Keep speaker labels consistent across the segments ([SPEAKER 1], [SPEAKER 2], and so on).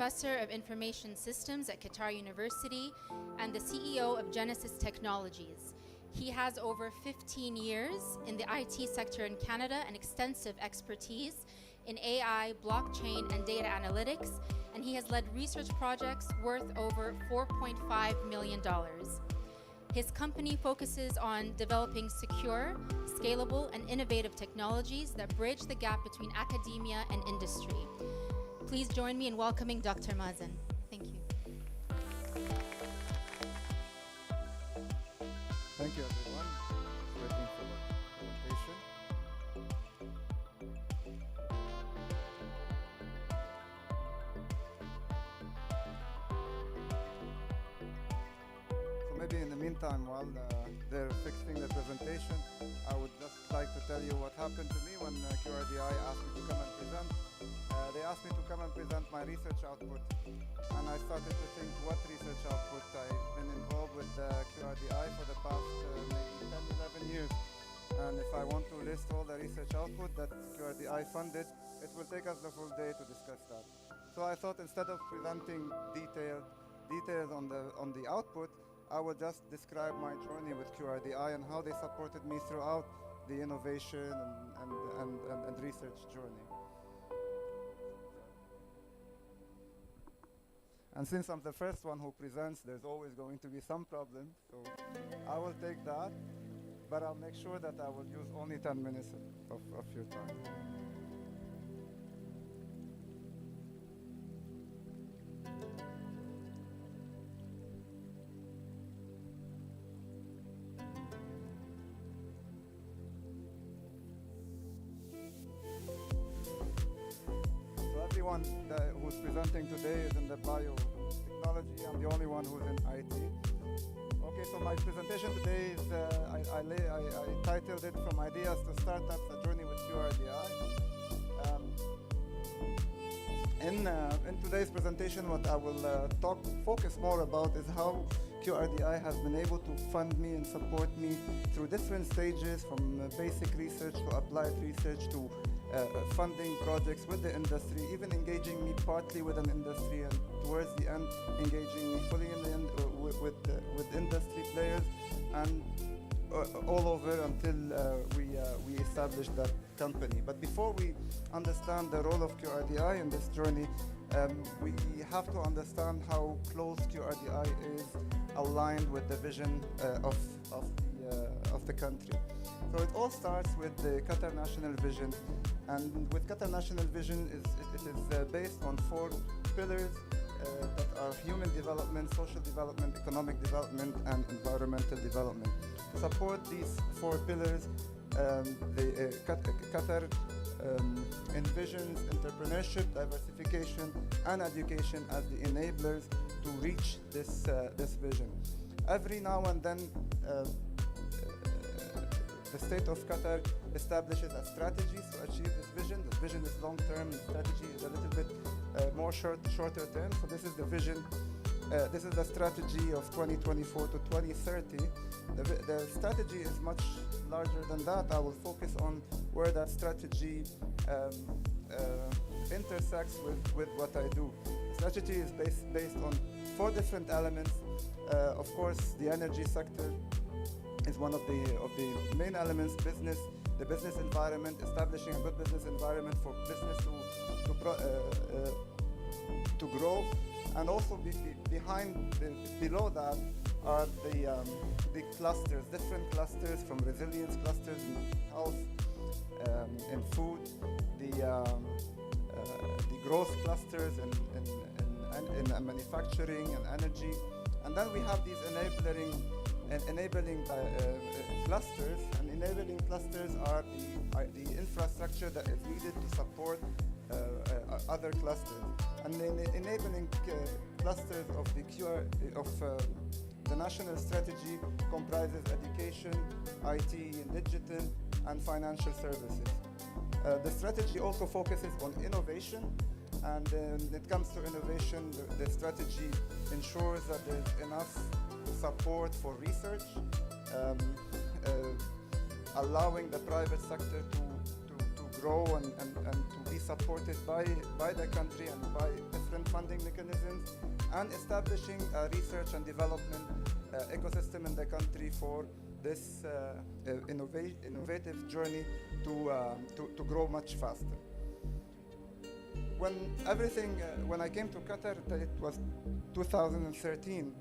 [SPEAKER 1] professor of information systems at Qatar University and the CEO of Genesis Technologies. He has over 15 years in the IT sector in Canada and extensive expertise in AI, blockchain, and data analytics, and he has led research projects worth over $4.5 million. His company focuses on developing secure, scalable, and innovative technologies that bridge the gap between academia and industry. Please join me in welcoming Dr. Mazen. Thank you.
[SPEAKER 2] Thank you, everyone. Waiting for the presentation. So maybe in the meantime, while they're fixing the presentation, I would just like to tell you what happened to me when QRDI asked me to come and present. They asked me to come and present my research output, and I started to think what research output. I've been involved with QRDI for the past maybe 10, 11 years, and if I want to list all the research output that QRDI funded, it will take us the full day to discuss that. So I thought instead of presenting details on the output, I will just describe my journey with QRDI and how they supported me throughout the innovation and research journey. And since I'm the first one who presents, there's always going to be some problems. So I will take that, but I'll make sure that I will use only 10 minutes of your time. Everyone who's presenting today is in the biotechnology. I'm the only one who's in IT. Okay, so my presentation today is, I titled it From Ideas to Startups, A Journey with QRDI. In today's presentation, what I will focus more about is how QRDI has been able to fund me and support me through different stages, from basic research to applied research to funding projects with the industry, even engaging me partly with an industry, and towards the end engaging me fully in the end, with industry players, and all over until we established that company. But before we understand the role of QRDI in this journey, we have to understand how close QRDI is aligned with the vision of the country. So it all starts with the Qatar National Vision, and with Qatar National Vision, it is based on 4 pillars that are human development, social development, economic development, and environmental development. To support these 4 pillars, Qatar envisions entrepreneurship, diversification, and education as the enablers to reach this vision. Every now and then, the state of Qatar establishes a strategy to achieve this vision. The vision is long-term, the strategy is a little bit more shorter term. So this is the vision. This is the strategy of 2024 to 2030. The strategy is much larger than that. I will focus on where that strategy intersects with what I do. The strategy is based on 4 different elements. Of course, the energy sector is one of the main elements. The business environment, establishing a good business environment for business to grow, and also below that are the clusters, different clusters, from resilience clusters in health, in food, the growth clusters in manufacturing and energy, and then we have these enabling clusters, and enabling clusters are the infrastructure that is needed to support other clusters. And the enabling clusters of the national strategy comprises education, IT and digital, and financial services. The strategy also focuses on innovation, and when it comes to innovation, the strategy ensures that there's enough support for research, allowing the private sector to grow and to be supported by the country and by different funding mechanisms, and establishing a research and development ecosystem in the country for this innovative journey to grow much faster. When I came to Qatar, it was 2013.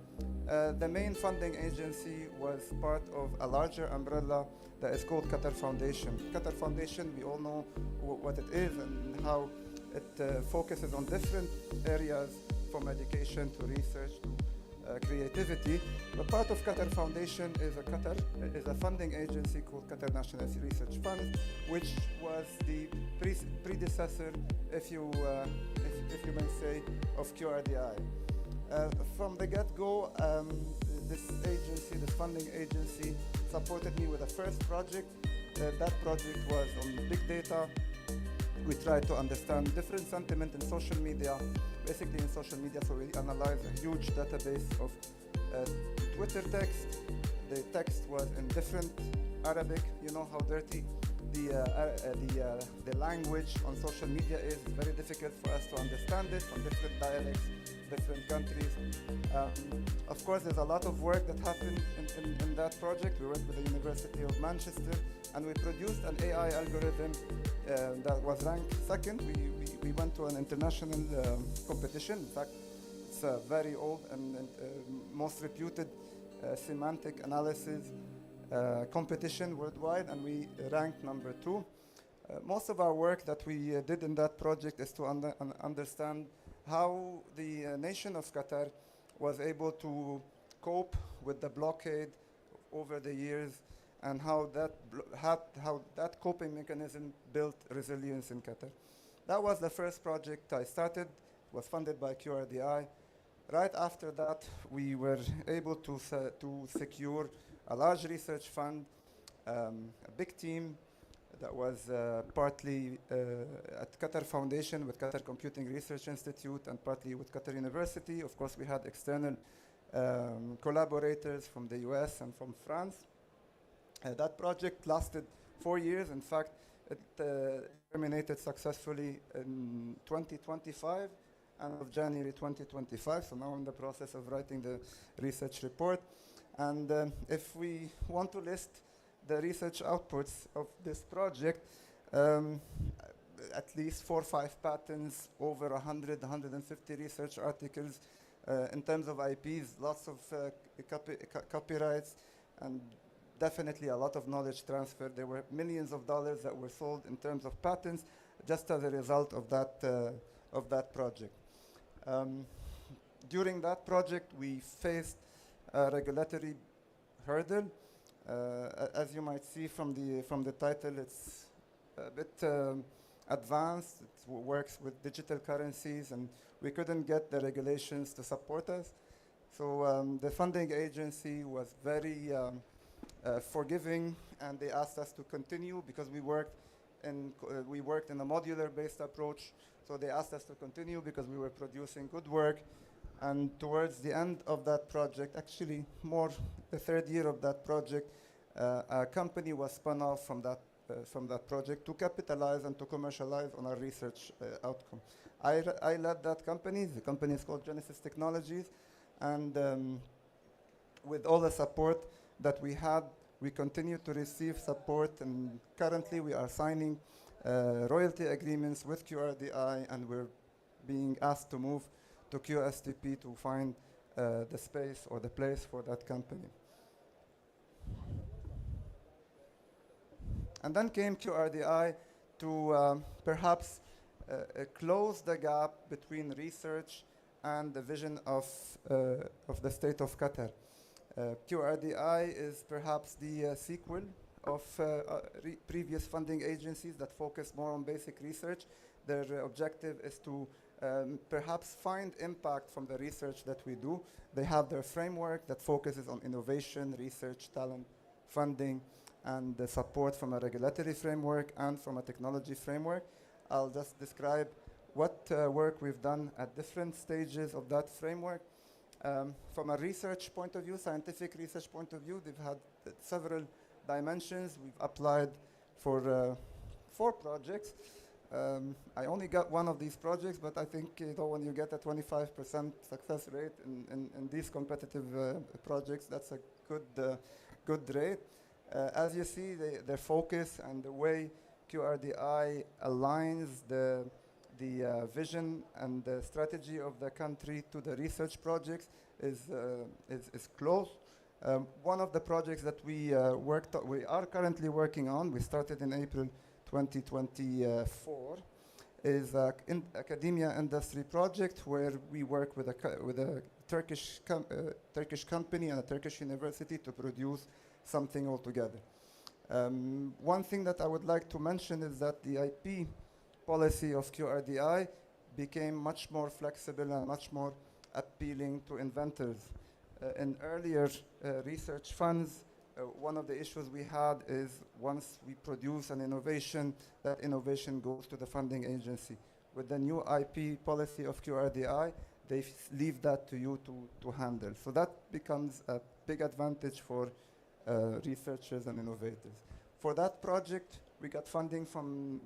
[SPEAKER 2] The main funding agency was part of a larger umbrella that is called Qatar Foundation. Qatar Foundation, we all know what it is and how it focuses on different areas, from education to research to creativity. But part of Qatar Foundation is a funding agency called Qatar National Research Fund, which was the predecessor, if you may say, of QRDI. From the get-go, this funding agency, supported me with the first project. That project was on big data. We tried to understand different sentiment in social media, basically in social media, so we analyzed a huge database of Twitter text. The text was in different Arabic. You know how dirty the language on social media is. It's very difficult for us to understand it from different dialects, different countries. Of course, there's a lot of work that happened in that project. We worked with the University of Manchester, and we produced an AI algorithm that was ranked second. We went to an international competition. In fact, it's a very old and most reputed semantic analysis competition worldwide, and we ranked number 2. Most of our work that we did in that project is to understand how the nation of Qatar was able to cope with the blockade over the years, and how that coping mechanism built resilience in Qatar. That was the first project I started. It was funded by QRDI. Right after that, we were able to secure a large research fund, a big team that was partly at Qatar Foundation with Qatar Computing Research Institute and partly with Qatar University. Of course, we had external collaborators from the US and from France. That project lasted 4 years. In fact, it terminated successfully in 2025 and of January 2025. So now I'm in the process of writing the research report. And if we want to list the research outputs of this project, at least 4 or 5 patents, over 150 research articles. In terms of IPs, lots of copyrights, and definitely a lot of knowledge transfer. There were millions of dollars that were sold in terms of patents just as a result of that project. During that project, we faced a regulatory hurdle. As you might see from the title, it's a bit advanced. It works with digital currencies, and we couldn't get the regulations to support us. So the funding agency was very forgiving, and they asked us to continue because we worked in a modular-based approach. So they asked us to continue because we were producing good work. And towards the end of that project, actually more the 3rd year of that project, a company was spun off from that project to capitalize and to commercialize on our research outcome. I led that company. The company is called Genesis Technologies. And with all the support that we had, we continue to receive support. And currently we are signing royalty agreements with QRDI, and we're being asked to move to QSTP to find the space or the place for that company. And then came QRDI to perhaps close the gap between research and the vision of the state of Qatar. QRDI is perhaps the sequel of previous funding agencies that focus more on basic research. Their objective is to perhaps find impact from the research that we do. They have their framework that focuses on innovation, research, talent, funding, and the support from a regulatory framework and from a technology framework. I'll just describe what work we've done at different stages of that framework. From a research point of view, scientific research point of view, they've had several dimensions. We've applied for 4 projects. I only got one of these projects, but I think when you get a 25% success rate in these competitive projects, that's a good rate. As you see, their focus and the way QRDI aligns the vision and the strategy of the country to the research projects is close. One of the projects that we are currently working on, we started in April 2024, is an academia industry project where we work with a Turkish company and a Turkish university to produce something altogether. One thing that I would like to mention is that the IP policy of QRDI became much more flexible and much more appealing to inventors. In earlier research funds, one of the issues we had is once we produce an innovation, that innovation goes to the funding agency. With the new IP policy of QRDI, they leave that to you to handle. So that becomes a big advantage for researchers and innovators. For that project, we got funding from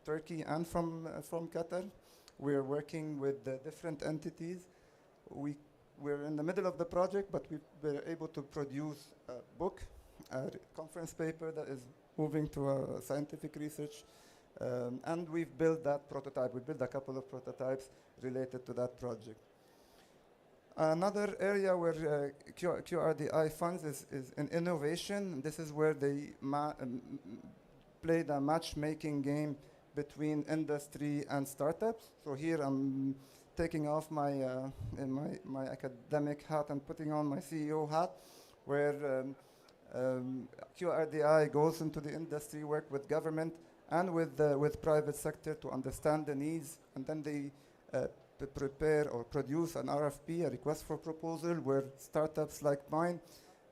[SPEAKER 2] Turkey and from Qatar. We're working with different entities. We're in the middle of the project, but we were able to produce a book, a conference paper that is moving to a scientific research, and we've built that prototype. We built a couple of prototypes related to that project. Another area where QRDI funds is in innovation. This is where they played a matchmaking game between industry and startups. So here I'm taking off my academic hat and putting on my CEO hat, where QRDI goes into the industry, work with government and with private sector to understand the needs, and then they prepare or produce an RFP, a request for proposal, where startups like mine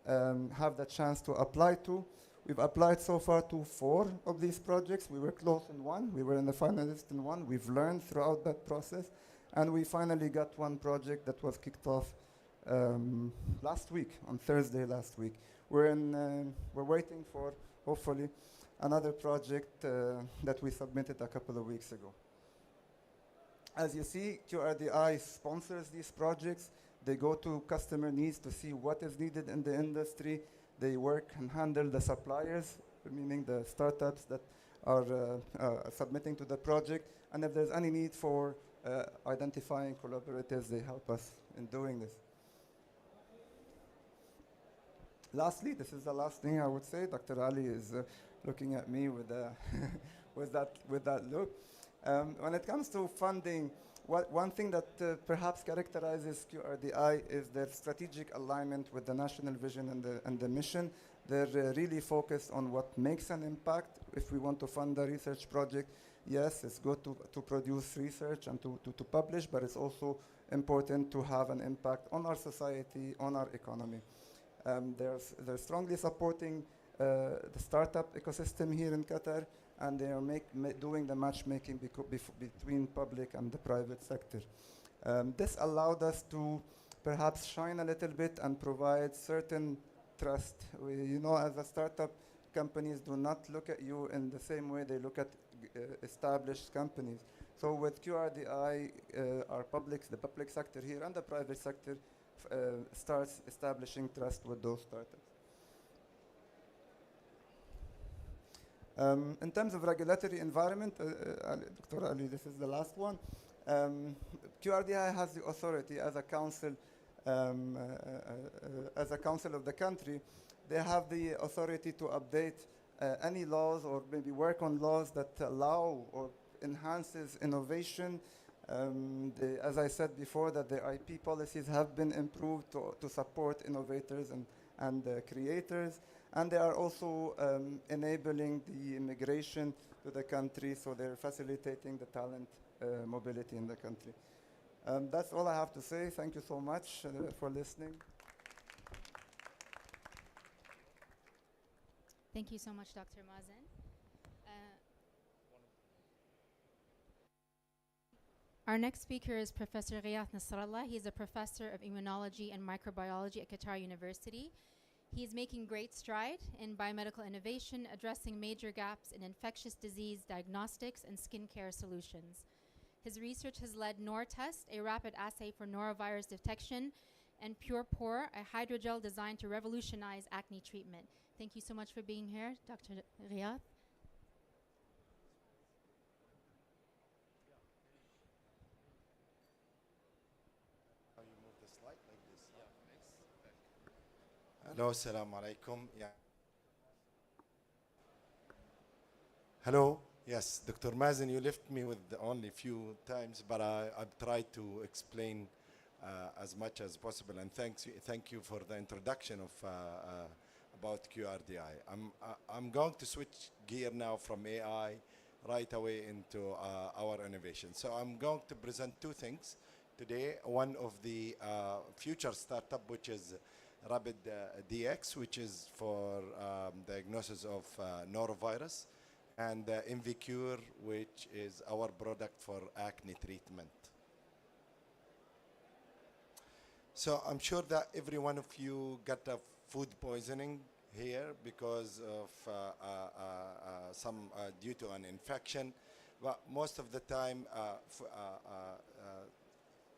[SPEAKER 2] have the chance to apply to. We've applied so far to 4 of these projects. We were close in one. We were in the finalist in one. We've learned throughout that process. And we finally got one project that was kicked off last week, on Thursday last week. We're waiting for, hopefully, another project that we submitted a couple of weeks ago. As you see, QRDI sponsors these projects. They go to customer needs to see what is needed in the industry. They work and handle the suppliers, meaning the startups that are submitting to the project. And if there's any need for identifying collaborators, they help us in doing this. Lastly, this is the last thing I would say. Dr. Ali is looking at me with, with that look. When it comes to funding, one thing that perhaps characterizes QRDI is their strategic alignment with the national vision and the mission. They're really focused on what makes an impact. If we want to fund a research project, yes, it's good to produce research and to publish, but it's also important to have an impact on our society, on our economy. They're strongly supporting the startup ecosystem here in Qatar, and they are doing the matchmaking between public and the private sector. This allowed us to perhaps shine a little bit and provide certain trust. As a startup, companies do not look at you in the same way they look at established companies. So with QRDI, the public sector here and the private sector starts establishing trust with those startups. In terms of regulatory environment, Dr. Ali, this is the last one. QRDI has the authority as a council of the country. They have the authority to update any laws or maybe work on laws that allow or enhances innovation. As I said before, that the IP policies have been improved to support innovators and creators. And they are also enabling the immigration to the country, so they're facilitating the talent mobility in the country. That's all I have to say. Thank you so much for listening.
[SPEAKER 1] Thank you so much, Dr. Mazen. Our next speaker is Professor Ghiath Nasrallah. He's a professor of immunology and microbiology at Qatar University. He's making great stride in biomedical innovation, addressing major gaps in infectious disease diagnostics and skincare solutions. His research has led NORTest, a rapid assay for norovirus detection, and PurePore, a hydrogel designed to revolutionize acne treatment. Thank you so much for being here, Dr. Riyad.
[SPEAKER 3] How you move the slide like this? Hello, assalamu alaikum. Yeah. Hello. Yes, Dr. Mazen, you left me with only few times, but I've tried to explain as much as possible. And thank you for the introduction of about QRDI. I'm going to switch gear now from AI right away into our innovation. So I'm going to present two things today. One of the future startup, which is Rapid DX, which is for diagnosis of norovirus, and InviCure, which is our product for acne treatment. So I'm sure that every one of you got a food poisoning here because of some due to an infection. But most of the time,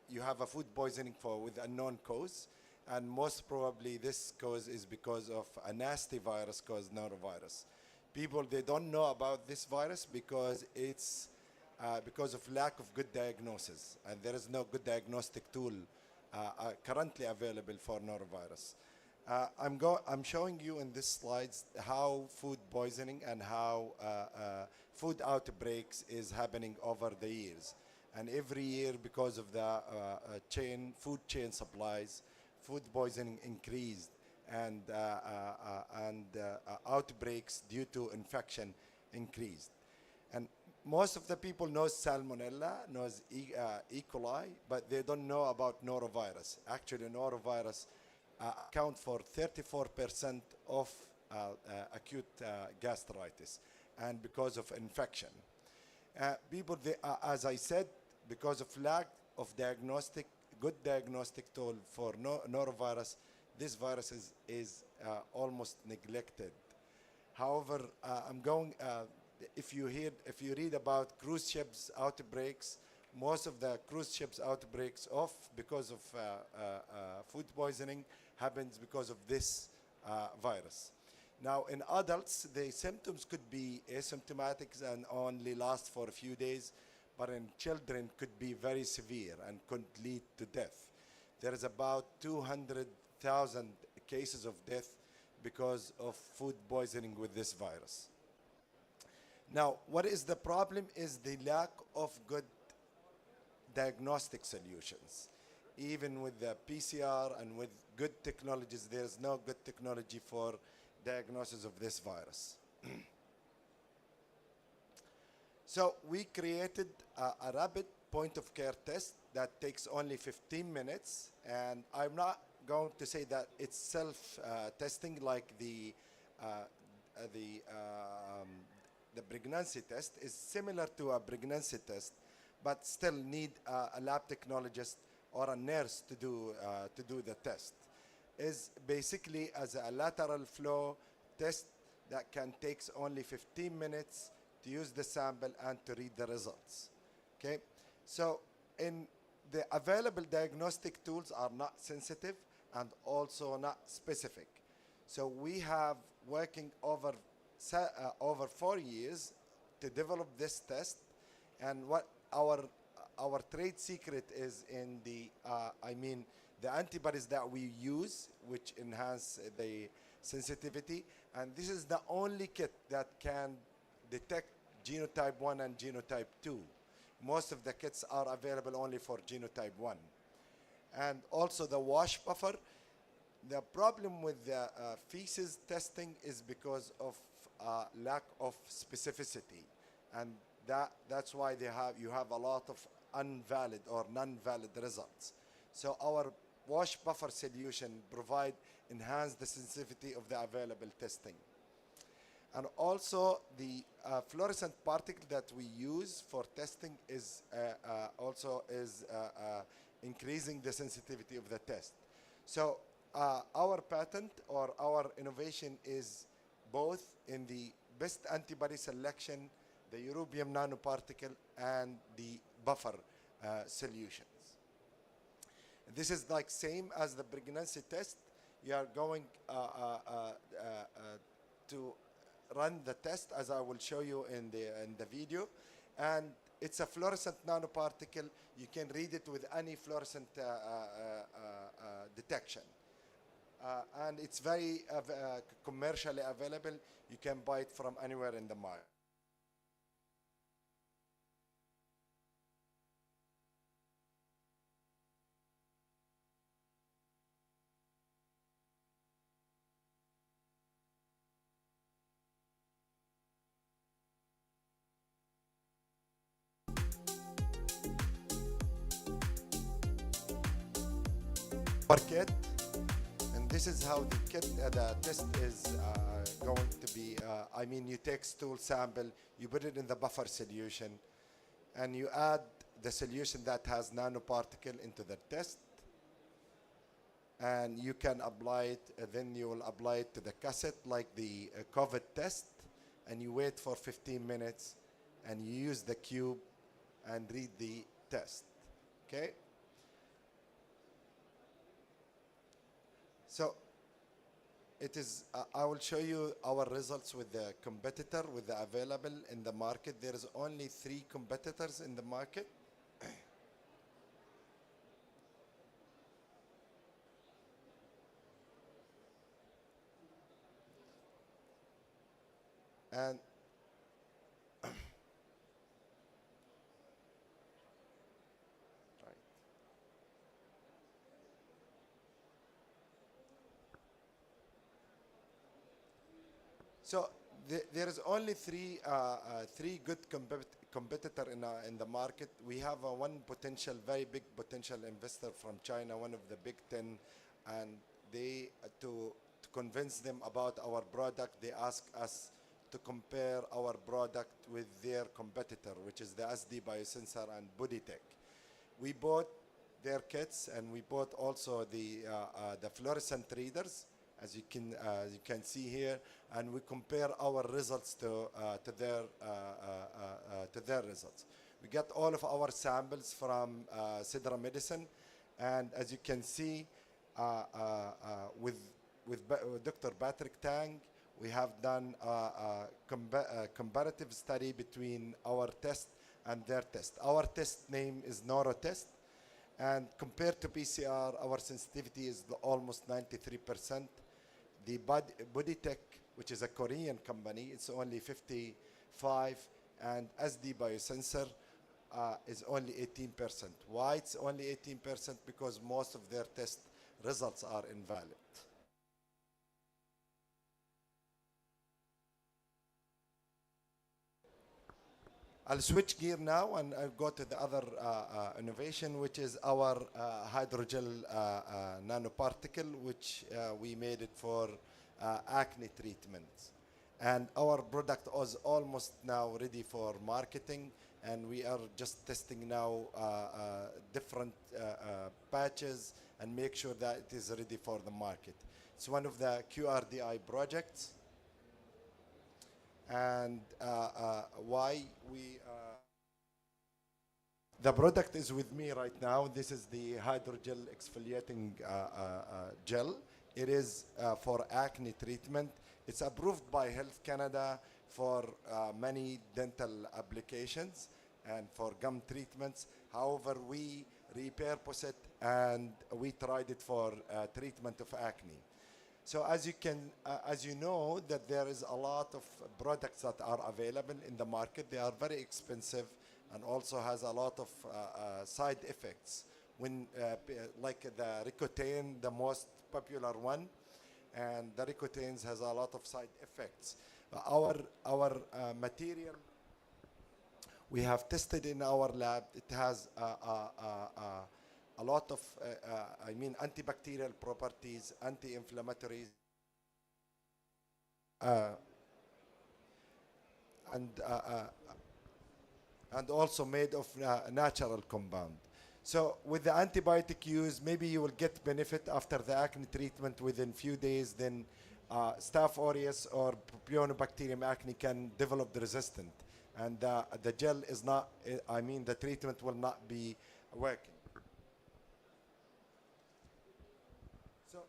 [SPEAKER 3] you have a food poisoning with unknown cause, and most probably this cause is because of a nasty virus called norovirus. People, they don't know about this virus because it's because of lack of good diagnosis, and there is no good diagnostic tool currently available for norovirus. I'm showing you in these slides how food poisoning and how food outbreaks is happening over the years. And every year, because of the food chain supplies, food poisoning increased, and outbreaks due to infection increased. And most of the people know salmonella, knows E. coli, but they don't know about norovirus. Actually, norovirus account for 34% of acute gastritis, and because of infection. People, as I said, because of lack of good diagnostic tool for norovirus, this virus is almost neglected. However, if you read about cruise ships outbreaks, most of the cruise ships outbreaks because of food poisoning happens because of this virus. Now, in adults, the symptoms could be asymptomatic and only last for a few days, but in children could be very severe and could lead to death. There is about 200,000 cases of death because of food poisoning with this virus. Now, what is the problem is the lack of good diagnostic solutions. Even with the PCR and with good technologies, there is no good technology for diagnosis of this virus. So we created a rapid point of care test that takes only 15 minutes. And I'm not going to say that it's self-testing like the pregnancy test. Is similar to a pregnancy test, but still need a lab technologist or a nurse to do the test. Is basically as a lateral flow test that can takes only 15 minutes to use the sample and to read the results. Okay, so in the available diagnostic tools are not sensitive and also not specific. So we have working over 4 years to develop this test, and what our trade secret is in the the antibodies that we use, which enhance the sensitivity, and this is the only kit that can detect genotype 1 and genotype 2. Most of the kits are available only for genotype 1. And also the wash buffer. The problem with the feces testing is because of lack of specificity, and that's why you have a lot of invalid or non-valid results. So our wash buffer solution enhance the sensitivity of the available testing. And also the fluorescent particle that we use for testing is increasing the sensitivity of the test. So our patent or our innovation is both in the best antibody selection, the europium nanoparticle, and the buffer solutions. This is like same as the pregnancy test. You are going to run the test as I will show you in the video, and it's a fluorescent nanoparticle. You can read it with any fluorescent detection. And it's very commercially available. You can buy it from anywhere in the market. Kit, and this is how the kit, the test is going to be. I mean, you take stool sample, you put it in the buffer solution, and you add the solution that has nanoparticle into the test, and you can apply it. Then you will apply it to the cassette like the COVID test, and you wait for 15 minutes, and you use the cube and read the test. Okay. So it is, I will show you our results with the competitor, with the available in the market. There is only 3 competitors in the market. And so there is only three good competitor in the market. We have one potential, very big potential investor from China, one of the big 10, and they to convince them about our product, they ask us to compare our product with their competitor, which is the SD Biosensor and Bodytech. We bought their kits, and we bought also the fluorescent readers, as you can see here, and we compare our results to their results. We got all of our samples from Sidra Medicine, and as you can see, with Dr. Patrick Tang, we have done a comparative study between our test and their test. Our test name is NeuroTest, and compared to PCR, our sensitivity is almost 93%. The Bodytech, which is a Korean company, it's only 55, and SD Biosensor is only 18%. Why it's only 18%? Because most of their test results are invalid. I'll switch gear now and I'll go to the other innovation, which is our hydrogel nanoparticle, which we made it for acne treatments. And our product is almost now ready for marketing, and we are just testing now different patches and make sure that it is ready for the market. It's one of the QRDI projects. And why we the product is with me right now. This is the hydrogel exfoliating gel. It is for acne treatment. It's approved by Health Canada for many dental applications and for gum treatments. However, we repurpose it and we tried it for treatment of acne. So as you know, that there is a lot of products that are available in the market. They are very expensive and also has a lot of side effects. When like the Ricotain, the most popular one, and the Ricotains has a lot of side effects. Our material, we have tested in our lab. It has a lot of, antibacterial properties, anti-inflammatories, and also made of natural compound. So with the antibiotic use, maybe you will get benefit after the acne treatment within few days. Then Staph aureus or Propionibacterium acne can develop the resistant, and the gel is not. I mean, the treatment will not be working. So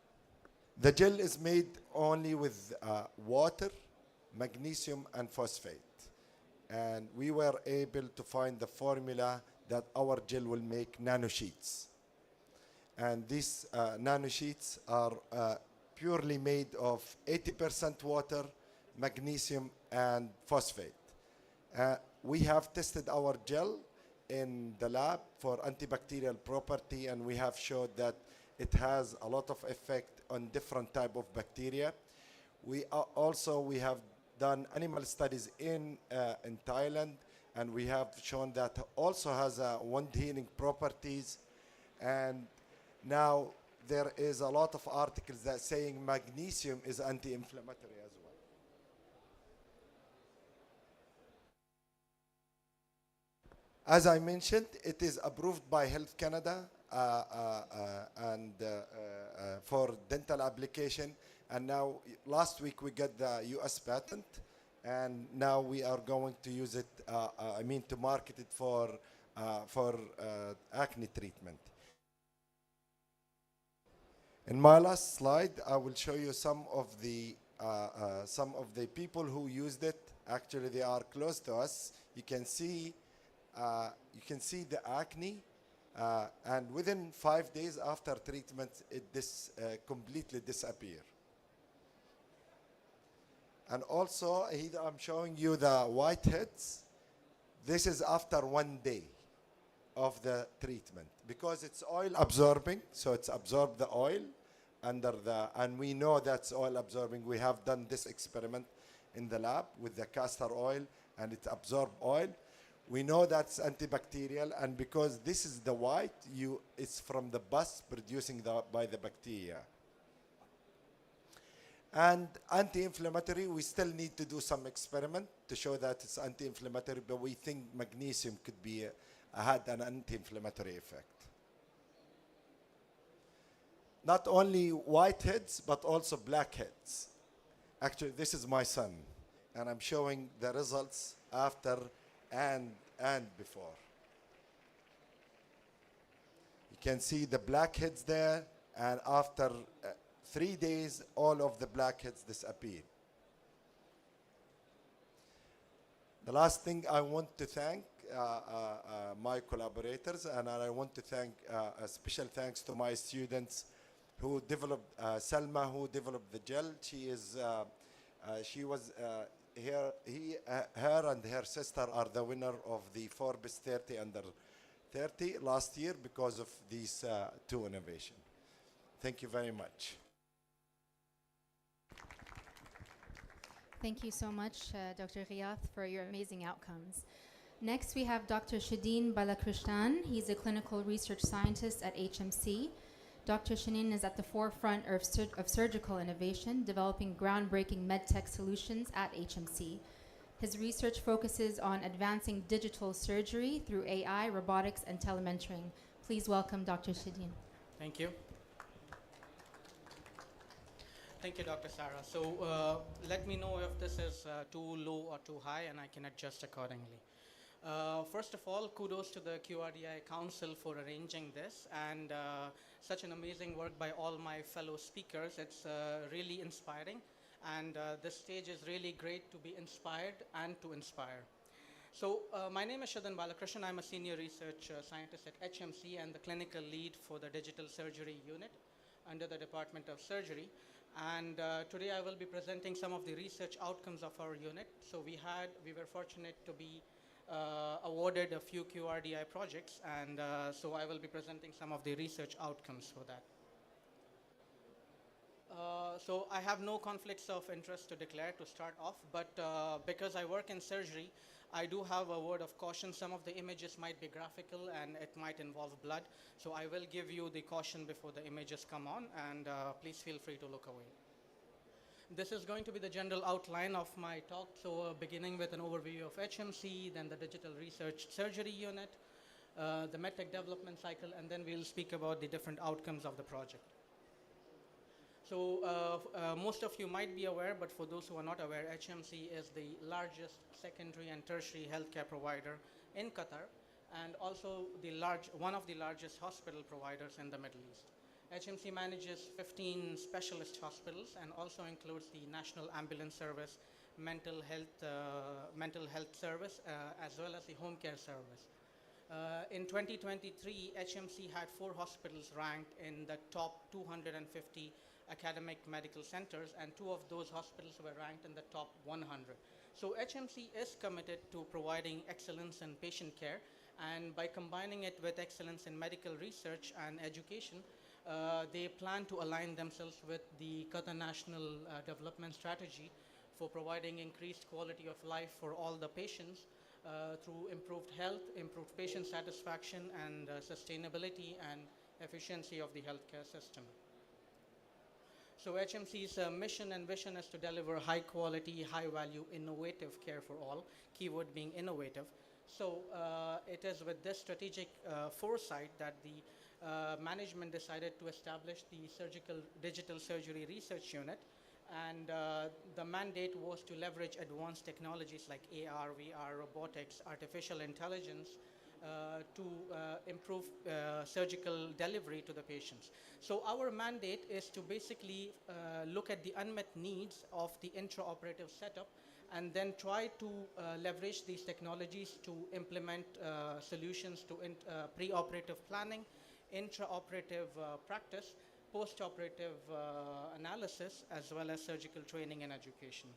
[SPEAKER 3] the gel is made only with water, magnesium, and phosphate. And we were able to find the formula that our gel will make nanosheets. And these nanosheets are purely made of 80% water, magnesium, and phosphate. We have tested our gel in the lab for antibacterial property, and we have showed that it has a lot of effect on different type of bacteria. We have done animal studies in Thailand, and we have shown that also has wound healing properties. And now there is a lot of articles that saying magnesium is anti-inflammatory as well. As I mentioned, it is approved by Health Canada and for dental application. And now, last week we got the US patent, and now we are going to use it, to market it for acne treatment. In my last slide, I will show you some of the people who used it. Actually, they are close to us. You can see the acne, and within 5 days after treatment, it completely disappear. And also, here I'm showing you the whiteheads. This is after 1 day of the treatment, because it's oil absorbing, so it's absorbed the oil and we know that's oil absorbing. We have done this experiment in the lab with the castor oil, and it absorbed oil. We know that's antibacterial, and because this is the white, it's from the pus producing by the bacteria. And anti-inflammatory, we still need to do some experiment to show that it's anti-inflammatory, but we think magnesium could be had an anti-inflammatory effect. Not only whiteheads, but also blackheads. Actually, this is my son, and I'm showing the results after and before. You can see the blackheads there, and after 3 days, all of the blackheads disappeared. The last thing I want to thank my collaborators, and I want to thank a special thanks to my students who developed, Salma, who developed the gel. Her and her sister are the winner of the Forbes 30 under 30 last year because of these two innovations. Thank you very much.
[SPEAKER 1] Thank you so much, Dr. Ghiath, for your amazing outcomes. Next, we have Dr. Shadeen Balakrishnan. He's a clinical research scientist at HMC. Dr. Shadeen is at the forefront of surgical innovation, developing groundbreaking medtech solutions at HMC. His research focuses on advancing digital surgery through AI, robotics, and telementoring. Please welcome Dr. Shadeen.
[SPEAKER 4] Thank you. Thank you, Dr. Sarah. So let me know if this is too low or too high, and I can adjust accordingly. First of all, kudos to the QRDI Council for arranging this, and such an amazing work by all my fellow speakers. It's really inspiring, and this stage is really great to be inspired and to inspire. So my name is Shadeen Balakrishnan. I'm a senior research scientist at HMC and the clinical lead for the digital surgery unit under the Department of Surgery. And today I will be presenting some of the research outcomes of our unit. So we were fortunate to be awarded a few QRDI projects, and so I will be presenting some of the research outcomes for that. So I have no conflicts of interest to declare to start off, but because I work in surgery, I do have a word of caution. Some of the images might be graphical and it might involve blood. So I will give you the caution before the images come on, and please feel free to look away. This is going to be the general outline of my talk. So beginning with an overview of HMC, then the Digital Research Surgery Unit, the MedTech development cycle, and then we'll speak about the different outcomes of the project. So most of you might be aware, but for those who are not aware, HMC is the largest secondary and tertiary healthcare provider in Qatar, and also one of the largest hospital providers in the Middle East. HMC manages 15 specialist hospitals and also includes the National Ambulance Service, mental health service, as well as the home care service. In 2023, HMC had 4 hospitals ranked in the top 250 academic medical centers, and 2 of those hospitals were ranked in the top 100. So HMC is committed to providing excellence in patient care, and by combining it with excellence in medical research and education, they plan to align themselves with the Qatar National Development Strategy for providing increased quality of life for all the patients through improved health, improved patient satisfaction, and sustainability and efficiency of the healthcare system. So HMC's mission and vision is to deliver high quality, high value, innovative care for all, keyword being innovative. So it is with this strategic foresight that the management decided to establish the Surgical Digital Surgery Research Unit, and the mandate was to leverage advanced technologies like AR, VR, robotics, artificial intelligence to improve surgical delivery to the patients. So our mandate is to basically look at the unmet needs of the intraoperative setup and then try to leverage these technologies to implement solutions to pre-operative planning, intraoperative practice, post-operative analysis, as well as surgical training and education.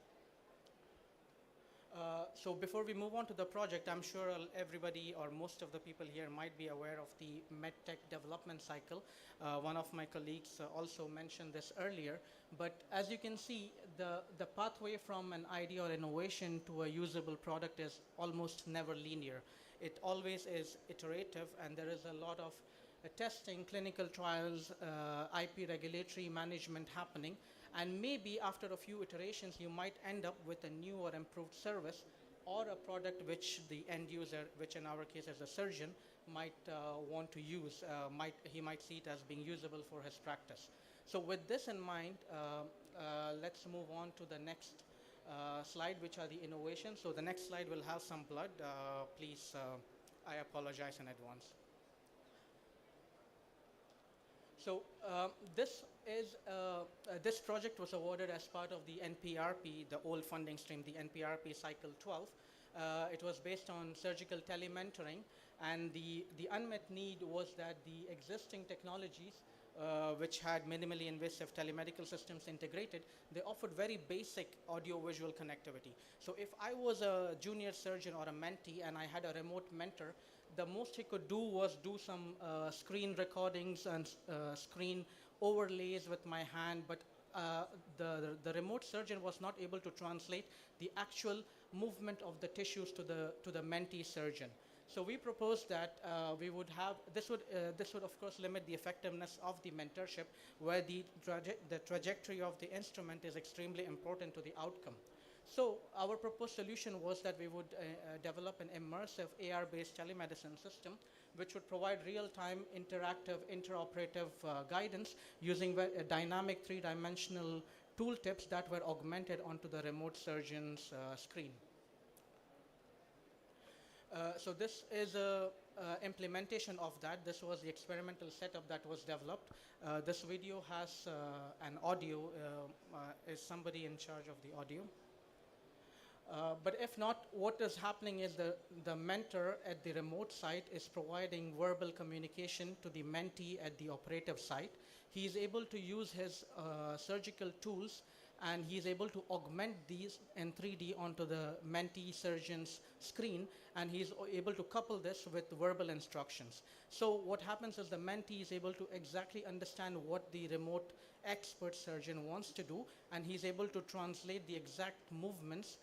[SPEAKER 4] So before we move on to the project, I'm sure everybody or most of the people here might be aware of the MedTech development cycle. One of my colleagues also mentioned this earlier, but as you can see, the pathway from an idea or innovation to a usable product is almost never linear. It always is iterative, and there is a lot of testing, clinical trials, IP regulatory management happening, and maybe after a few iterations you might end up with a new or improved service or a product which the end user, which in our case is a surgeon, might want to use. He might see it as being usable for his practice. So with this in mind, let's move on to the next slide, which are the innovations. So the next slide will have some blood. Please, I apologize in advance. So this project was awarded as part of the NPRP, the old funding stream, the NPRP Cycle 12. It was based on surgical telementoring, and the unmet need was that the existing technologies, which had minimally invasive telemedical systems integrated, they offered very basic audio-visual connectivity. So if I was a junior surgeon or a mentee and I had a remote mentor, the most he could do was do some screen recordings and screen overlays with my hand, but the remote surgeon was not able to translate the actual movement of the tissues to the mentee surgeon. So we proposed that we would have this would of course limit the effectiveness of the mentorship, where the trajectory of the instrument is extremely important to the outcome. So our proposed solution was that we would develop an immersive AR-based telemedicine system, which would provide real-time interactive interoperative guidance using dynamic three-dimensional tooltips that were augmented onto the remote surgeon's screen. So this is a implementation of that. This was the experimental setup that was developed. This video has an audio. Is somebody in charge of the audio? But if not, what is happening is the mentor at the remote site is providing verbal communication to the mentee at the operative site. He is able to use his surgical tools, and he is able to augment these in 3D onto the mentee surgeon's screen, and he is able to couple this with verbal instructions. So what happens is the mentee is able to exactly understand what the remote expert surgeon wants to do, and he's able to translate the exact movements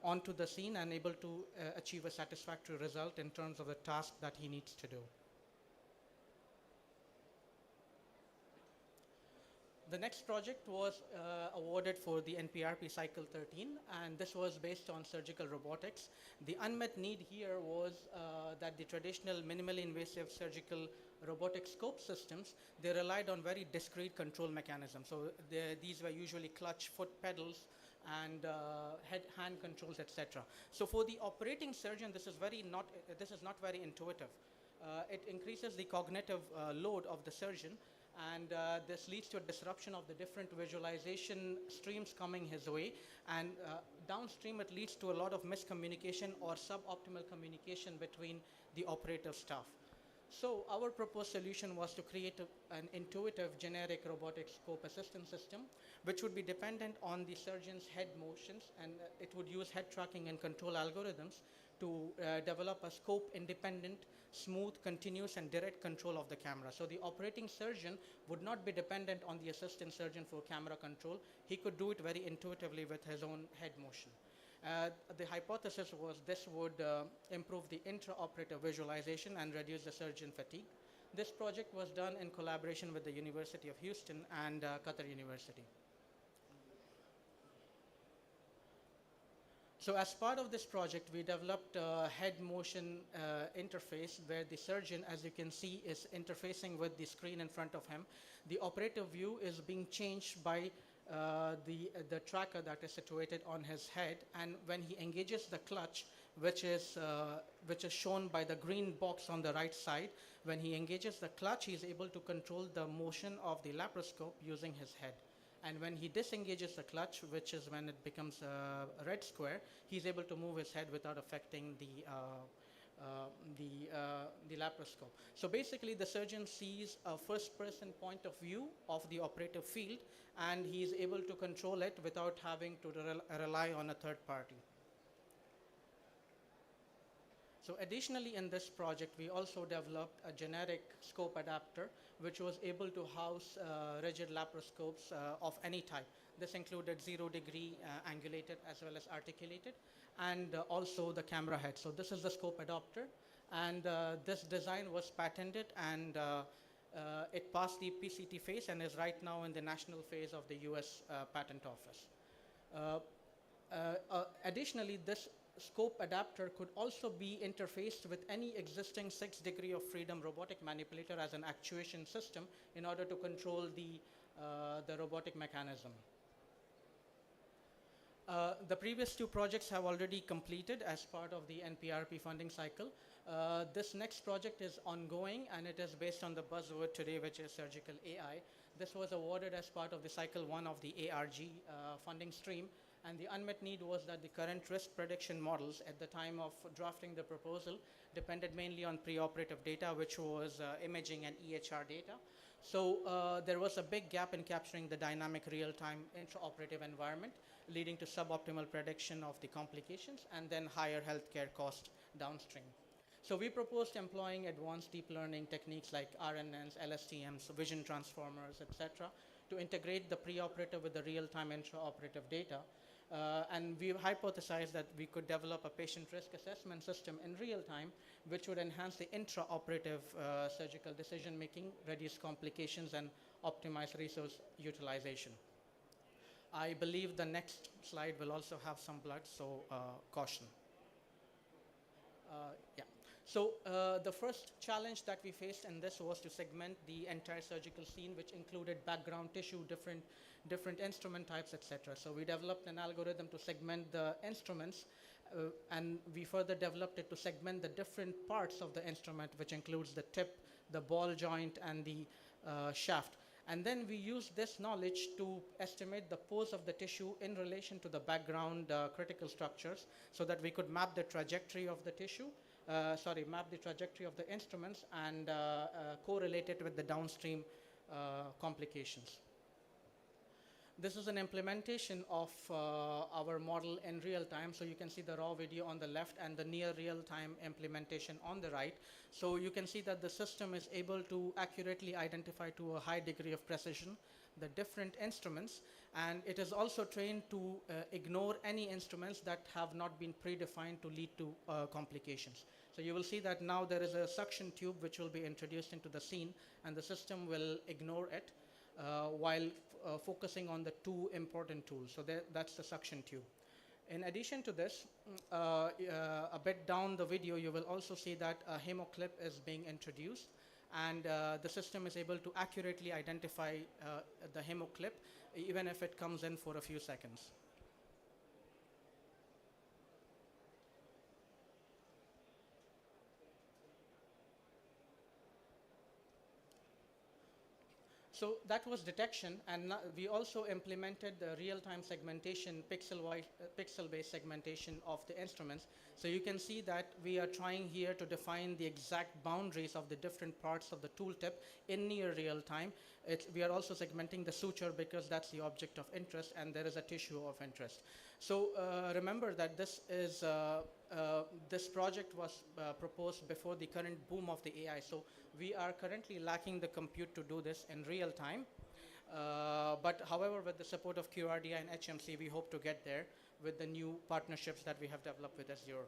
[SPEAKER 4] onto the scene and able to achieve a satisfactory result in terms of the task that he needs to do. The next project was awarded for the NPRP Cycle 13, and this was based on surgical robotics. The unmet need here was that the traditional minimally invasive surgical robotic scope systems, they relied on very discrete control mechanisms. So these were usually clutch, foot pedals, and hand controls, etc. So for the operating surgeon, this is not very intuitive. It increases the cognitive load of the surgeon, and this leads to a disruption of the different visualization streams coming his way, and downstream it leads to a lot of miscommunication or suboptimal communication between the operative staff. So our proposed solution was to create an intuitive generic robotic scope assistance system, which would be dependent on the surgeon's head motions, and it would use head tracking and control algorithms to develop a scope independent, smooth, continuous, and direct control of the camera. So the operating surgeon would not be dependent on the assistant surgeon for camera control. He could do it very intuitively with his own head motion. The hypothesis was this would improve the intraoperative visualization and reduce the surgeon fatigue. This project was done in collaboration with the University of Houston and Qatar University. So as part of this project, we developed a head motion interface where the surgeon, as you can see, is interfacing with the screen in front of him. The operative view is being changed by the tracker that is situated on his head, and when he engages the clutch, which is shown by the green box on the right side, when he engages the clutch, he is able to control the motion of the laparoscope using his head. And when he disengages the clutch, which is when it becomes a red square, he's able to move his head without affecting the laparoscope. So basically, the surgeon sees a first-person point of view of the operative field, and he's able to control it without having to rely on a third party. So additionally, in this project, we also developed a generic scope adapter, which was able to house rigid laparoscopes of any type. This included 0-degree angulated as well as articulated, and also the camera head. So this is the scope adapter, and this design was patented, and it passed the PCT phase and is right now in the national phase of the US Patent Office. Additionally, this scope adapter could also be interfaced with any existing 6-degree of freedom robotic manipulator as an actuation system in order to control the robotic mechanism. The previous two projects have already completed as part of the NPRP funding cycle. This next project is ongoing, and it is based on the buzzword today, which is surgical AI. This was awarded as part of the cycle 1 of the ARG funding stream. And the unmet need was that the current risk prediction models at the time of drafting the proposal depended mainly on preoperative data, which was imaging and EHR data. So there was a big gap in capturing the dynamic real-time intraoperative environment, leading to suboptimal prediction of the complications and then higher healthcare cost downstream. So we proposed employing advanced deep learning techniques like RNNs, LSTMs, vision transformers, etc., to integrate the preoperative with the real-time intraoperative data. And we hypothesized that we could develop a patient risk assessment system in real time, which would enhance the intraoperative surgical decision making, reduce complications, and optimize resource utilization. I believe the next slide will also have some blood, so caution. Yeah. So the first challenge that we faced in this was to segment the entire surgical scene, which included background tissue, different instrument types, etc. So we developed an algorithm to segment the instruments, and we further developed it to segment the different parts of the instrument, which includes the tip, the ball joint, and the shaft. And then we used this knowledge to estimate the pose of the tissue in relation to the background critical structures, so that we could map the trajectory of the tissue, map the trajectory of the instruments and correlate it with the downstream complications. This is an implementation of our model in real time. So you can see the raw video on the left and the near real-time implementation on the right. So you can see that the system is able to accurately identify to a high degree of precision the different instruments, and it is also trained to ignore any instruments that have not been predefined to lead to complications. So you will see that now there is a suction tube which will be introduced into the scene, and the system will ignore it. while focusing on the two important tools. So that's the suction tube. In addition to this, a bit down the video, you will also see that a hemoclip is being introduced, and the system is able to accurately identify the hemoclip, even if it comes in for a few seconds. So that was detection, and we also implemented the real-time segmentation, pixel-based segmentation of the instruments. So you can see that we are trying here to define the exact boundaries of the different parts of the tooltip in near real time. We are also segmenting the suture because that's the object of interest, and there is a tissue of interest. So remember that this project was proposed before the current boom of the AI. So we are currently lacking the compute to do this in real time. But however, with the support of QRDI and HMC, we hope to get there with the new partnerships that we have developed with Azure.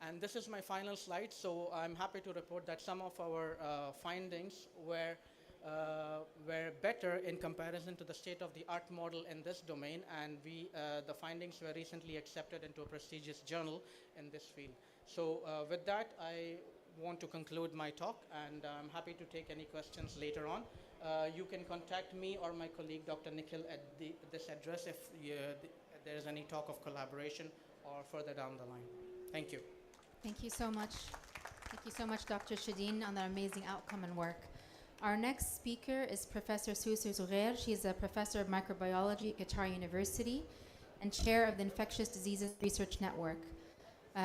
[SPEAKER 4] And this is my final slide. So I'm happy to report that some of our findings were better in comparison to the state-of-the-art model in this domain, and the findings were recently accepted into a prestigious journal in this field. So with that, I want to conclude my talk, and I'm happy to take any questions later on. You can contact me or my colleague, Dr. Nikhil, at this address if there is any talk of collaboration or further down the line. Thank you.
[SPEAKER 1] Thank you so much. Thank you so much, Dr. Shadeen, on that amazing outcome and work. Our next speaker is Professor Sousa Zouguer. She is a professor of microbiology at Qatar University and chair of the Infectious Diseases Research Network.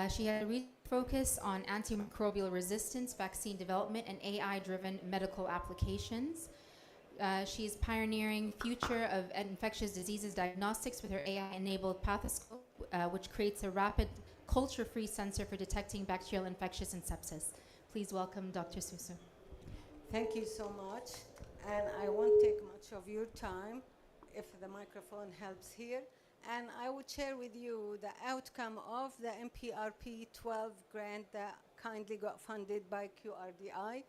[SPEAKER 1] She had a focus on antimicrobial resistance, vaccine development, and AI-driven medical applications. She is pioneering future of infectious diseases diagnostics with her AI-enabled pathoscope, which creates a rapid culture-free sensor for detecting bacterial infectious and sepsis. Please welcome Dr. Sousa.
[SPEAKER 5] Thank you so much, and I won't take much of your time if the microphone helps here. And I would share with you the outcome of the MPRP 12 grant that kindly got funded by QRDI.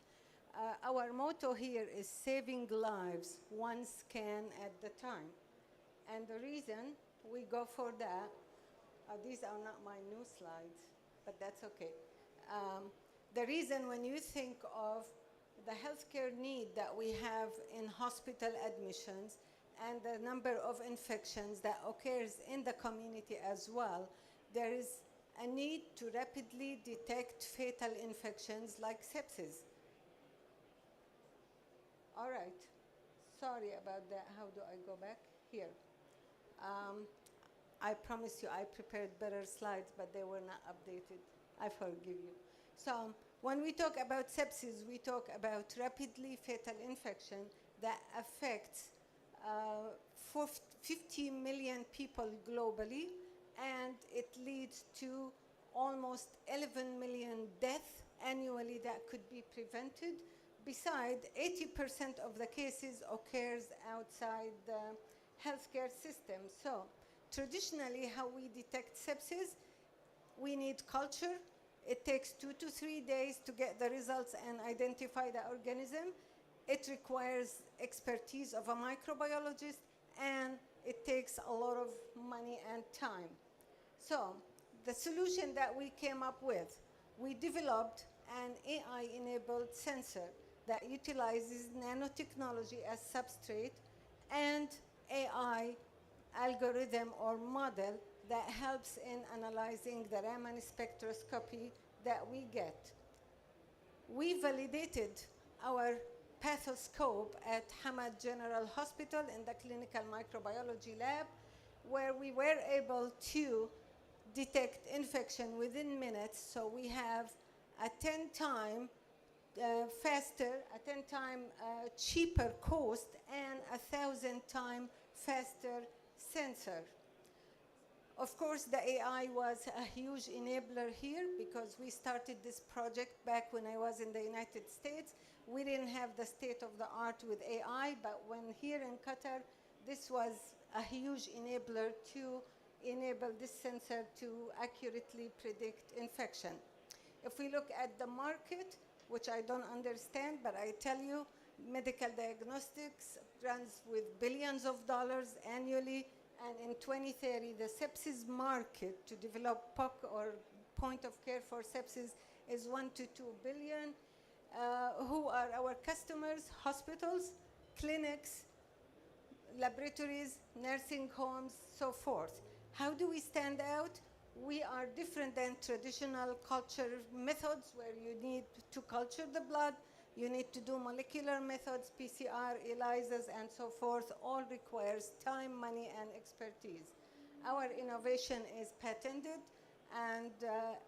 [SPEAKER 5] Our motto here is saving lives one scan at the time. And the reason we go for that, these are not my new slides, but that's okay. The reason when you think of the healthcare need that we have in hospital admissions and the number of infections that occurs in the community as well, there is a need to rapidly detect fatal infections like sepsis. All right, sorry about that. How do I go back? Here. I promise you I prepared better slides, but they were not updated. I forgive you. So when we talk about sepsis, we talk about rapidly fatal infection that affects 50 million people globally, and it leads to almost 11 million deaths annually that could be prevented. Besides, 80% of the cases occurs outside the healthcare system. So traditionally, how we detect sepsis, we need culture. It takes 2 to 3 days to get the results and identify the organism. It requires expertise of a microbiologist, and it takes a lot of money and time. So the solution that we came up with, we developed an AI-enabled sensor that utilizes nanotechnology as substrate and AI algorithm or model that helps in analyzing the Raman spectroscopy that we get. We validated our pathoscope at Hamad General Hospital in the clinical microbiology lab, where we were able to detect infection within minutes. So we have a 10-time faster, a 10-time cheaper cost, and 1,000-time faster sensor. Of course, the AI was a huge enabler here because we started this project back when I was in the United States. We didn't have the state-of-the-art with AI, but when here in Qatar, this was a huge enabler to enable this sensor to accurately predict infection. If we look at the market, which I don't understand, but I tell you, medical diagnostics runs with billions of dollars annually, and in 2030, the sepsis market to develop POC or point of care for sepsis is 1 to 2 billion. Who are our customers? Hospitals, clinics, laboratories, nursing homes, so forth. How do we stand out? We are different than traditional culture methods where you need to culture the blood, you need to do molecular methods, PCR, ELISAs, and so forth. All requires time, money, and expertise. Our innovation is patented, and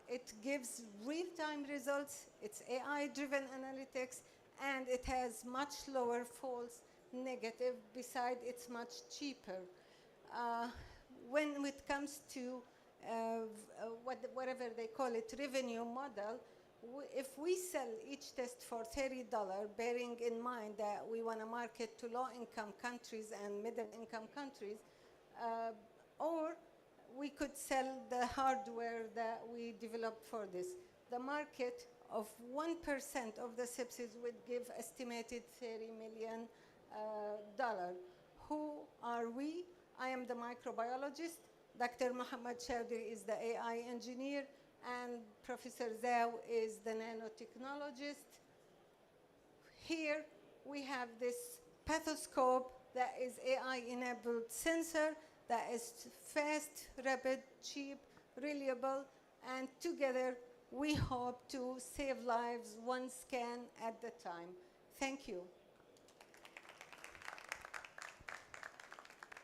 [SPEAKER 5] it gives real-time results. It's AI-driven analytics, and it has much lower false negative. Besides, it's much cheaper. When it comes to whatever they call it, revenue model, if we sell each test for $30, bearing in mind that we want to market to low-income countries and middle-income countries, or we could sell the hardware that we developed for this. The market of 1% of the sepsis would give estimated $30 million. Who are we? I am the microbiologist. Dr. Mohammed Chowdhury is the AI engineer, and Professor Zhao is the nanotechnologist. Here we have this pathoscope that is AI-enabled sensor that is fast, rapid, cheap, reliable, and together we hope to save lives one scan at the time. Thank you.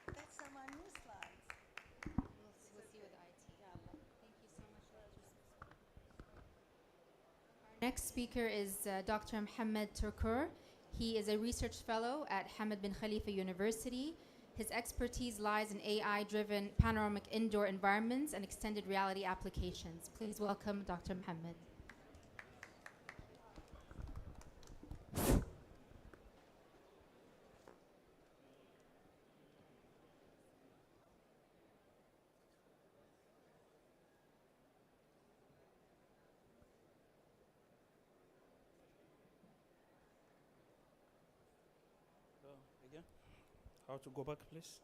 [SPEAKER 5] That's some of my new slides.
[SPEAKER 1] We'll see with IT. Thank you so much. Our next speaker is Dr. Mohammed Turkur. He is a research fellow at Hamad bin Khalifa University. His expertise lies in AI-driven panoramic indoor environments and extended reality applications. Please welcome Dr. Mohammed.
[SPEAKER 6] Again? How to go back, please?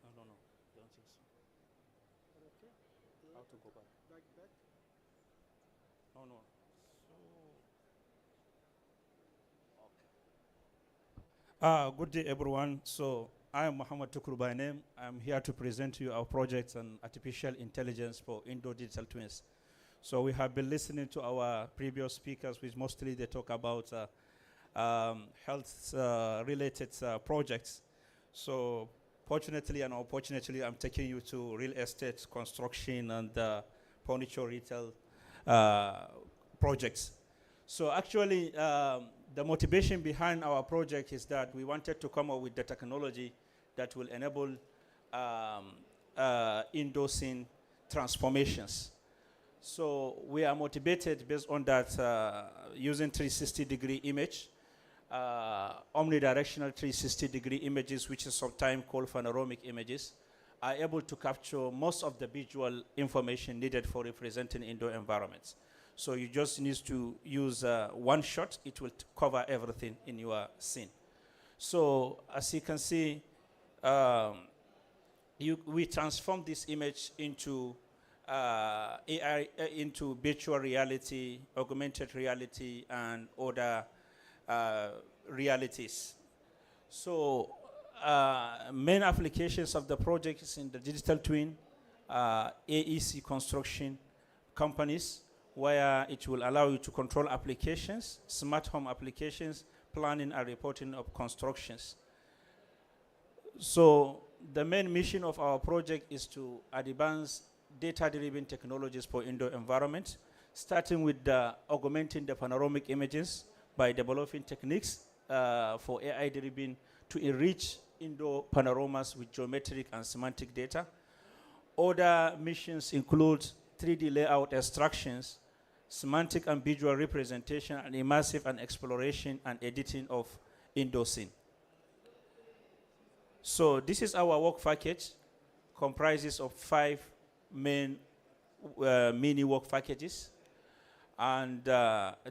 [SPEAKER 6] No, don't think so. How to go back? No. So, okay. Good day, everyone. So, I am Mohammed Tukur by name. I'm here to present to you our project on artificial intelligence for indoor digital twins. So we have been listening to our previous speakers, which mostly they talk about health-related projects. So fortunately and unfortunately, I'm taking you to real estate, construction, and furniture retail projects. So actually, the motivation behind our project is that we wanted to come up with the technology that will enable indoor scene transformations. So we are motivated based on that using 360-degree image, omnidirectional 360-degree images, which is sometimes called panoramic images, are able to capture most of the visual information needed for representing indoor environments. So you just need to use one shot. It will cover everything in your scene. So as you can see, we transform this image into AI, into virtual reality, augmented reality, and other realities. So main applications of the project is in the digital twin, AEC construction companies, where it will allow you to control applications, smart home applications, planning and reporting of constructions. So the main mission of our project is to advance data-driven technologies for indoor environment, starting with augmenting the panoramic images by developing techniques for AI-driven to enrich indoor panoramas with geometric and semantic data. Other missions include 3D layout extractions, semantic and visual representation, and immersive and exploration and editing of indoor scene. So this is our work package, comprises of 5 main mini work packages. And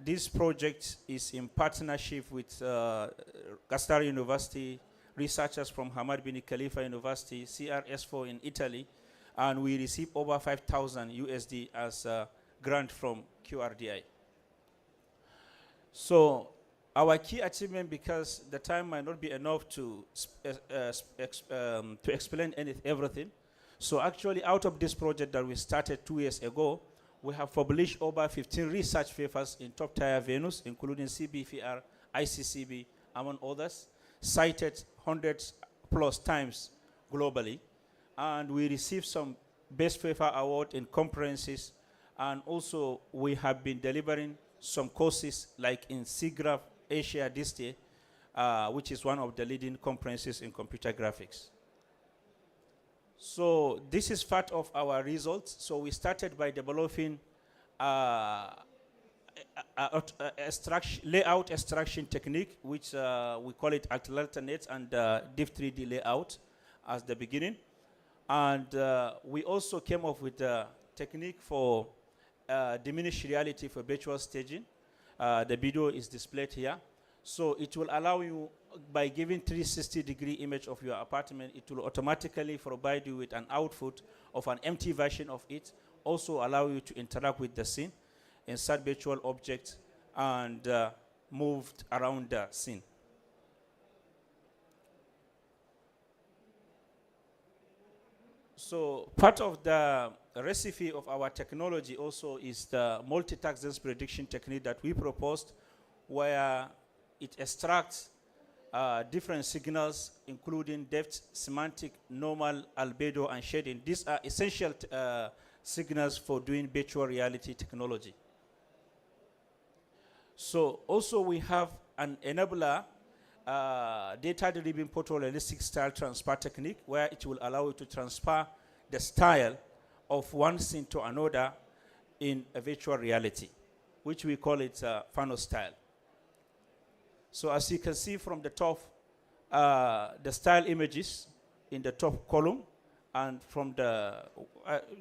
[SPEAKER 6] this project is in partnership with Qatar University, researchers from Hamad bin Khalifa University, CRS4 in Italy, and we received over 5,000 USD as a grant from QRDI. So our key achievement, because the time might not be enough to explain everything. So actually, out of this project that we started 2 years ago, we have published over 15 research papers in top-tier venues, including CBFR, ICCB, among others, cited hundreds plus times globally. And we received some best paper award in conferences, and also we have been delivering some courses like in SIGGRAPH Asia this year, which is one of the leading conferences in computer graphics. So this is part of our results. So we started by developing layout extraction technique, which we call it alternate and diff 3D layout as the beginning. And we also came up with a technique for diminished reality for virtual staging. The video is displayed here. So it will allow you, by giving 360-degree image of your apartment, it will automatically provide you with an output of an empty version of it, also allow you to interact with the scene, insert virtual objects, and move around the scene. So part of the recipe of our technology also is the multi-task dense prediction technique that we proposed, where it extracts different signals, including depth, semantic, normal, albedo, and shading. These are essential signals for doing virtual reality technology. So also we have an enabler, data-driven photorealistic style transfer technique, where it will allow you to transfer the style of one scene to another in a virtual reality, which we call it Fano style. So as you can see from the top, the style images in the top column, and from the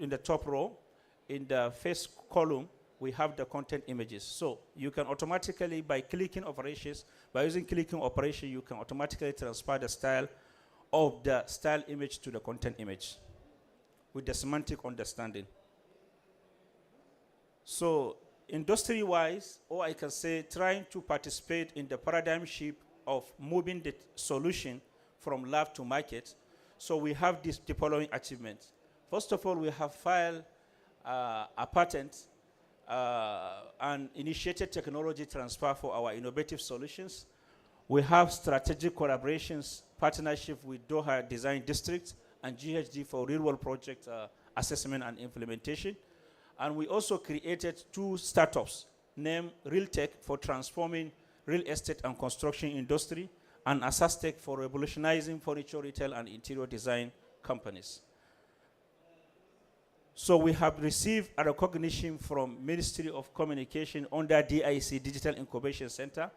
[SPEAKER 6] in the top row, in the first column, we have the content images. So you can automatically, by clicking operations, by using clicking operation, you can automatically transfer the style of the style image to the content image with the semantic understanding. So industry-wise, or I can say trying to participate in the paradigm shift of moving the solution from lab to market. So we have the following achievements. First of all, we have filed a patent and initiated technology transfer for our innovative solutions. We have strategic collaborations, partnership with Doha Design District and GHD for real-world project assessment and implementation. And we also created 2 startups named RealTech for transforming real estate and construction industry, and Asastech for revolutionizing furniture retail and interior design companies. So we have received a recognition from Ministry of Communication under DIC Digital Incubation Center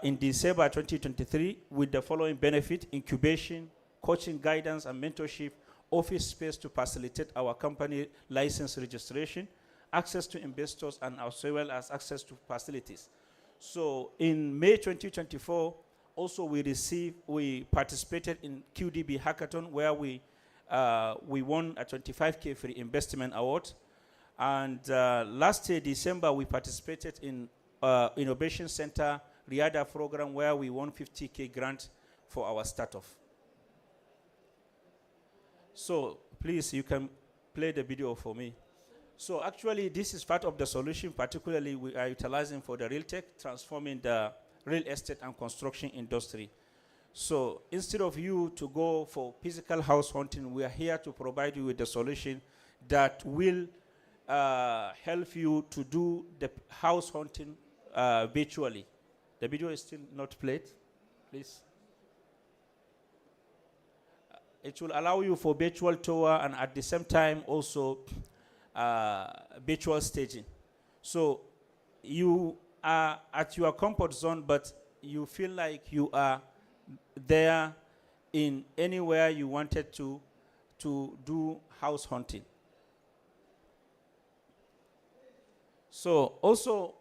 [SPEAKER 6] in December 2023 with the following benefit: incubation, coaching, guidance, and mentorship, office space to facilitate our company license registration, access to investors, and as well as access to facilities. So in May 2024, also we participated in QDB Hackathon, where we won a 25K free investment award. And last year, December, we participated in Innovation Center RIADA program, where we won 50K grant for our startup. So please, you can play the video for me. So actually, this is part of the solution, particularly we are utilizing for the RealTech, transforming the real estate and construction industry. So instead of you to go for physical house hunting, we are here to provide you with a solution that will help you to do the house hunting virtually. The video is still not played, please. It will allow you for virtual tour and at the same time also virtual staging. So you are at your comfort zone, but you feel like you are there in anywhere you wanted to do house hunting. So also,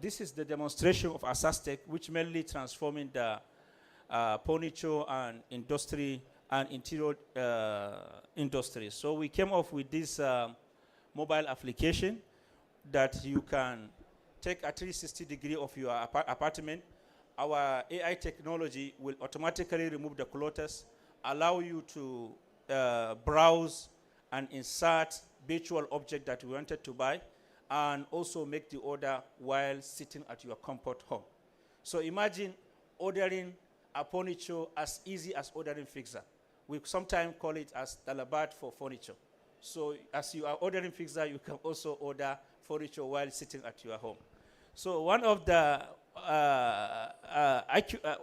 [SPEAKER 6] this is the demonstration of ASASTEC, which mainly transforming the furniture and industry and interior industry. So we came up with this mobile application that you can take a 360 degree of your apartment. Our AI technology will automatically remove the clutters, allow you to browse and insert virtual object that you wanted to buy, and also make the order while sitting at your comfort home. So imagine ordering a furniture as easy as ordering fixer. We sometimes call it as talabat for furniture. So as you are ordering fixer, you can also order furniture while sitting at your home. So one of the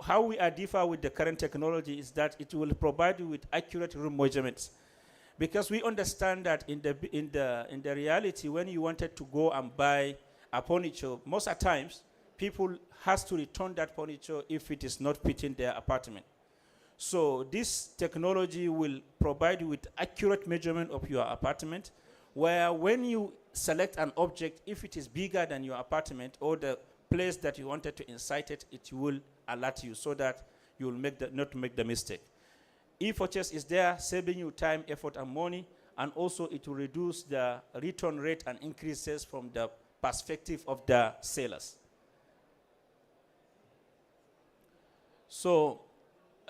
[SPEAKER 6] how we are differ with the current technology is that it will provide you with accurate room measurements, because we understand that in the reality, when you wanted to go and buy a furniture, most of the times people has to return that furniture if it is not fitting their apartment. So this technology will provide you with accurate measurement of your apartment, where when you select an object, if it is bigger than your apartment or the place that you wanted to insert it, it will alert you so that you will not make the mistake. E-purchase is there, saving you time, effort, and money, and also it will reduce the return rate and increase sales from the perspective of the sellers. So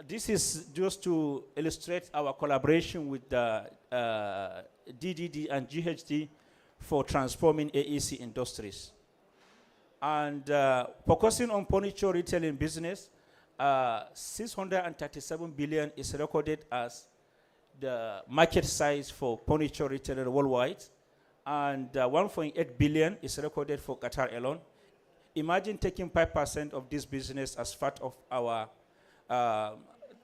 [SPEAKER 6] this is just to illustrate our collaboration with the DDD and GHD for transforming AEC industries. And focusing on furniture retailing business, 637 billion is recorded as the market size for furniture retailer worldwide, and 1.8 billion is recorded for Qatar alone. Imagine taking 5% of this business as part of our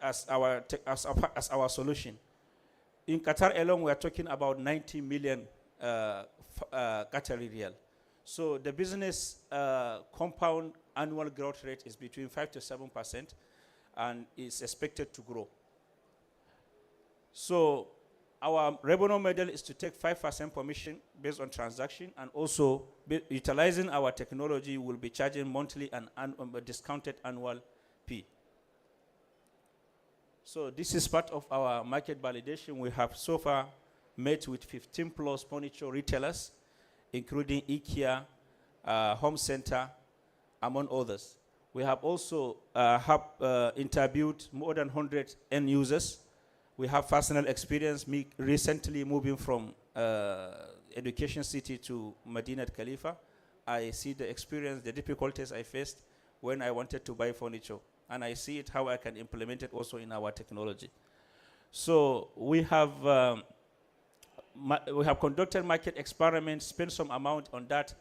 [SPEAKER 6] as our solution. In Qatar alone, we are talking about 90 million Qatari riyal. So the business compound annual growth rate is between 5 to 7% and is expected to grow. So our revenue model is to take 5% commission based on transaction, and also utilizing our technology will be charging monthly and a discounted annual fee. So this is part of our market validation. We have so far met with 15 plus furniture retailers, including IKEA, Home Center, among others. We have also interviewed more than 100 end users. We have personal experience, me recently moving from education city to Madinat Khalifa. I see the experience, the difficulties I faced when I wanted to buy furniture, and I see it how I can implement it also in our technology. So we have conducted market experiments, spent some amount on that.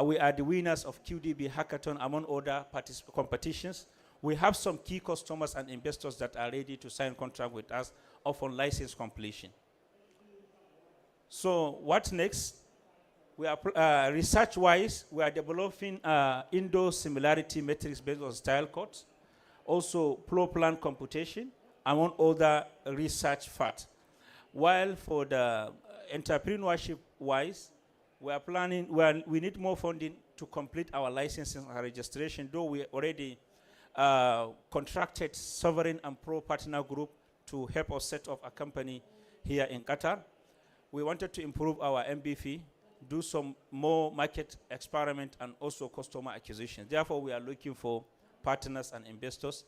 [SPEAKER 6] We are the winners of QDB Hackathon among other competitions. We have some key customers and investors that are ready to sign contract with us upon license completion. So what next? We are research-wise, we are developing indoor similarity metrics based on style codes, also floor plan computation, among other research facts. While for the entrepreneurship-wise, we are planning, we need more funding to complete our licensing and registration, though we already contracted Sovereign and Pro Partner Group to help us set up a company here in Qatar. We wanted to improve our MBF, do some more market experiment, and also customer acquisition. Therefore, we are looking for partners and investors.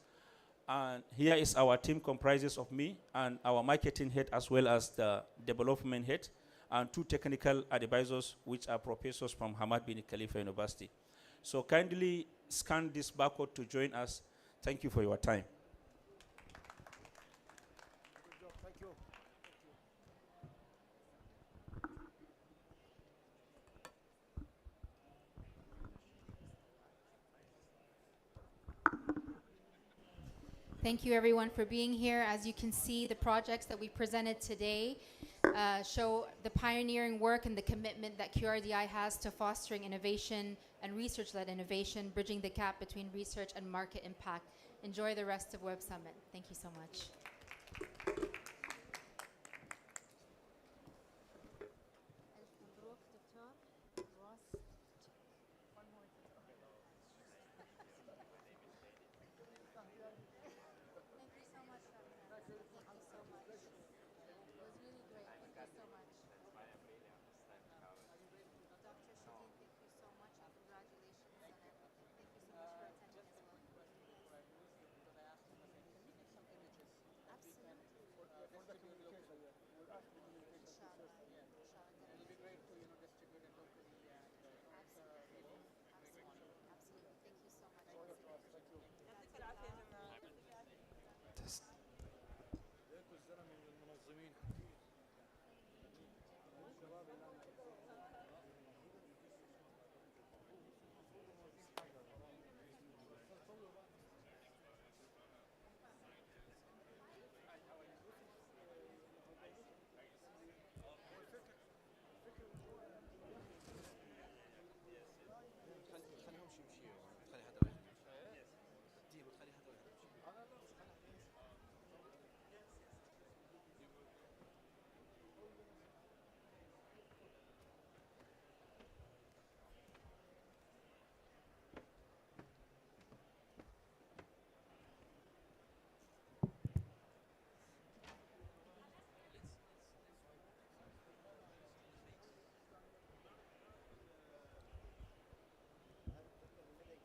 [SPEAKER 6] And here is our team, comprises of me and our marketing head, as well as the development head, and 2 technical advisors, which are professors from Hamad bin Khalifa University. So kindly scan this barcode to join us. Thank you for your time.
[SPEAKER 7] Good job. Thank you.
[SPEAKER 1] Thank you everyone for being here. As you can see, the projects that we presented today show the pioneering work and the commitment that QRDI has to fostering innovation and research-led innovation, bridging the gap between research and market impact. Enjoy the rest of Web Summit. Thank you so much.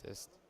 [SPEAKER 8] test.